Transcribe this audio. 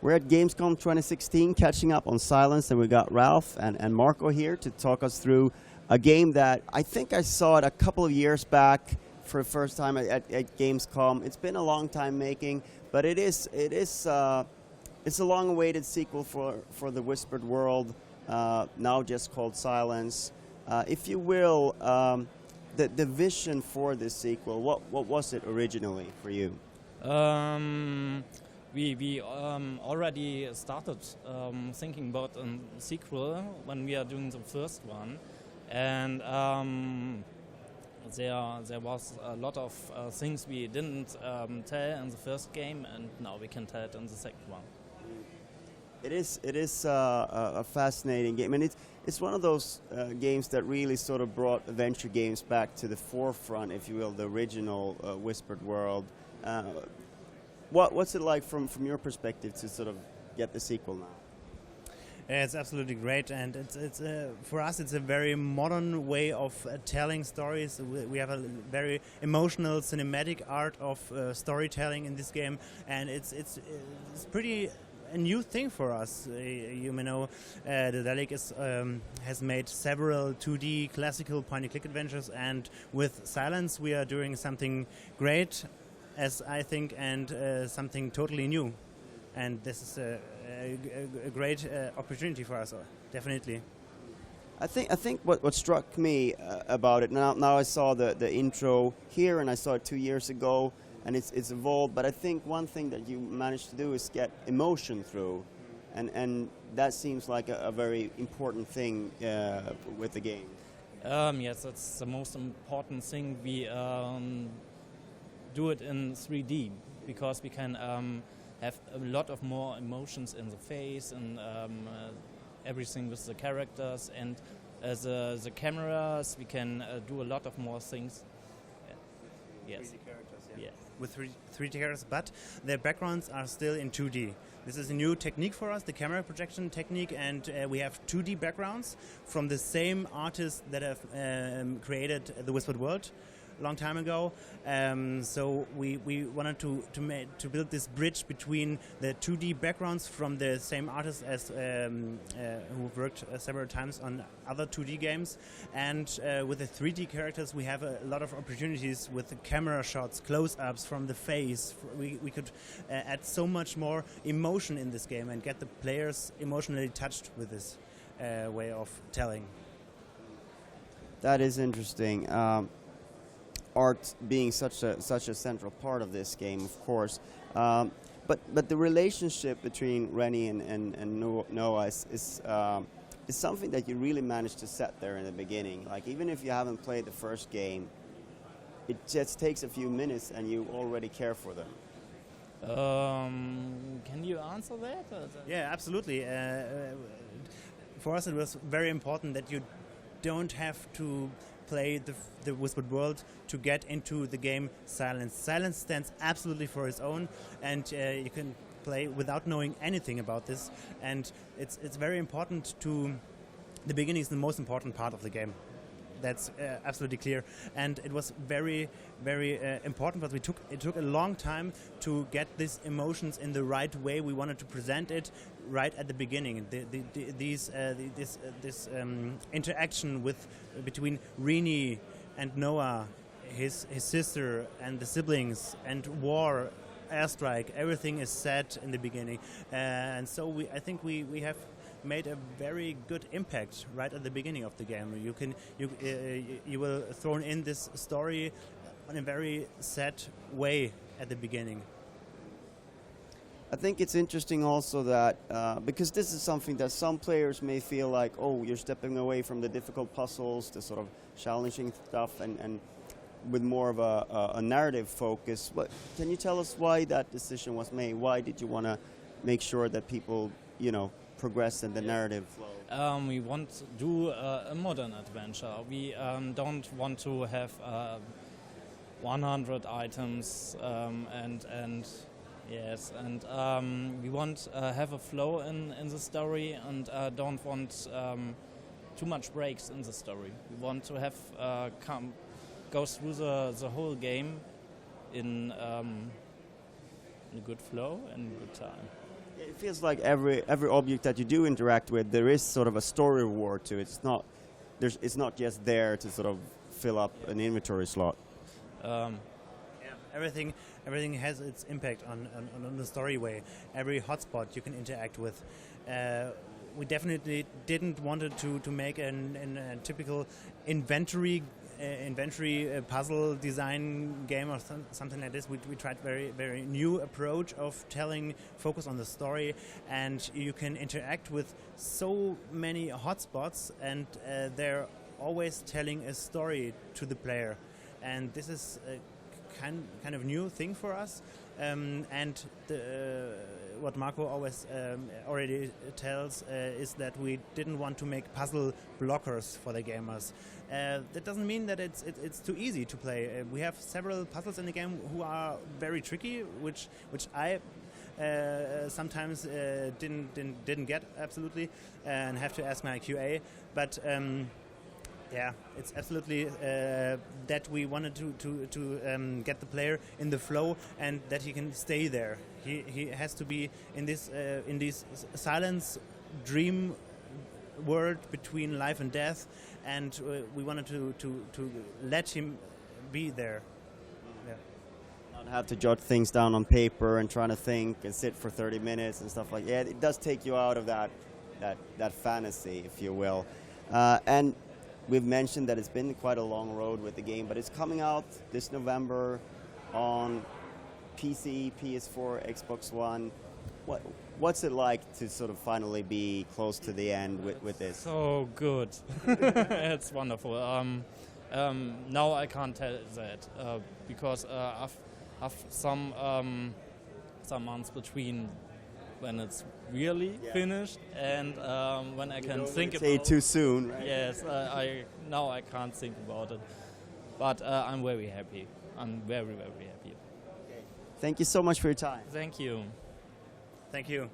We're at Gamescom 2016, catching up on Silence, and we got Ralf and Marco here to talk us through a game that I think I saw it a couple of years back for the first time at Gamescom. It's been a long time making, but it's a long-awaited sequel for the Whispered World, now just called Silence. If you will, the vision for this sequel, what was it originally for you? We already started thinking about a sequel when we are doing the first one, and there was a lot of things we didn't tell in the first game, and now we can tell it in the second one. It is a fascinating game, and it's one of those games that really sort of brought adventure games back to the forefront, if you will, the original Whispered World. What's it like from your perspective to sort of get the sequel now? It's absolutely great, and it's for us it's a very modern way of telling stories. We have a very emotional cinematic art of storytelling in this game, and it's pretty a new thing for us. You may know, Daedalic has made several 2D classical point-and-click adventures, and with Silence we are doing something great, as I think, and something totally new, and this is a great opportunity for us, definitely. I think what struck me about it, now I saw the intro here, and I saw it 2 years ago, and it's evolved, but I think one thing that you managed to do is get emotion through, and that seems like a very important thing with the game. Yes, that's the most important thing. We do it in 3D because we can have a lot of more emotions in the face and everything with the characters, and the cameras, we can do a lot of more things. Yes. 3D characters, yeah. With 3D characters, but their backgrounds are still in 2D. This is a new technique for us, the camera projection technique, and we have 2D backgrounds from the same artists that have created the Whispered World a long time ago. So we wanted to build this bridge between the 2D backgrounds from the same artists as who worked several times on other 2D games, and with the 3D characters we have a lot of opportunities with the camera shots, close-ups from the face. We could add so much more emotion in this game and get the players emotionally touched with this way of telling. That is interesting. Art being such a central part of this game, of course, but the relationship between Rennie and Noah is something that you really managed to set there in the beginning. Like, even if you haven't played the first game, it just takes a few minutes and you already care for them. Can you answer that? Yeah, absolutely. For us it was very important that you don't have to play the Whispered World to get into the game Silence. Silence stands absolutely for its own, and you can play without knowing anything about this, and it's very important to... The beginning is the most important part of the game. That's absolutely clear, and it was very, very important, but it took a long time to get these emotions in the right way. We wanted to present it right at the beginning. This interaction between Rennie and Noah, his sister, and the siblings, and war, airstrike, everything is set in the beginning, and so I think we have made a very good impact right at the beginning of the game. You will thrown in this story in a very set way at the beginning. I think it's interesting also that because this is something that some players may feel like, oh, you're stepping away from the difficult puzzles, the sort of challenging stuff, and with more of a narrative focus. But can you tell us why that decision was made? Why did you want to make sure that people, progress in the narrative flow? We want to do a modern adventure. We don't want to have 100 items and yes, and we want have a flow in the story, and don't want too much breaks in the story. We want to have go through the whole game in a good flow and good time. It feels like every object that you do interact with, there is sort of a story reward to it. It's not just there to sort of fill up an inventory slot. Everything has its impact on the story way. Every hotspot you can interact with. We definitely didn't want to make a typical inventory puzzle design game or something like this. We tried very new approach of focus on the story, and you can interact with so many hotspots, and they're always telling a story to the player, and this is a kind of new thing for us. And what Marco always already tells is that we didn't want to make puzzle blockers for the gamers. That doesn't mean that it's too easy to play. We have several puzzles in the game who are very tricky, which I sometimes didn't get absolutely, and have to ask my QA. But yeah, it's absolutely that we wanted to get the player in the flow and that he can stay there. He has to be in this silence dream world between life and death, and we wanted to let him be there. Yeah. Not have to jot things down on paper and trying to think and sit for 30 minutes and stuff like that. It does take you out of that fantasy, if you will. And we've mentioned that it's been quite a long road with the game, but it's coming out this November on PC, PS4, Xbox One. What's it like to sort of finally be close to the end with this? So good. It's wonderful. Now I can't tell that because I've some months between when it's really finished and when I can think about it. Say too soon, right? Yes, now I can't think about it. But I'm very happy. I'm very, very happy. Thank you so much for your time. Thank you. Thank you.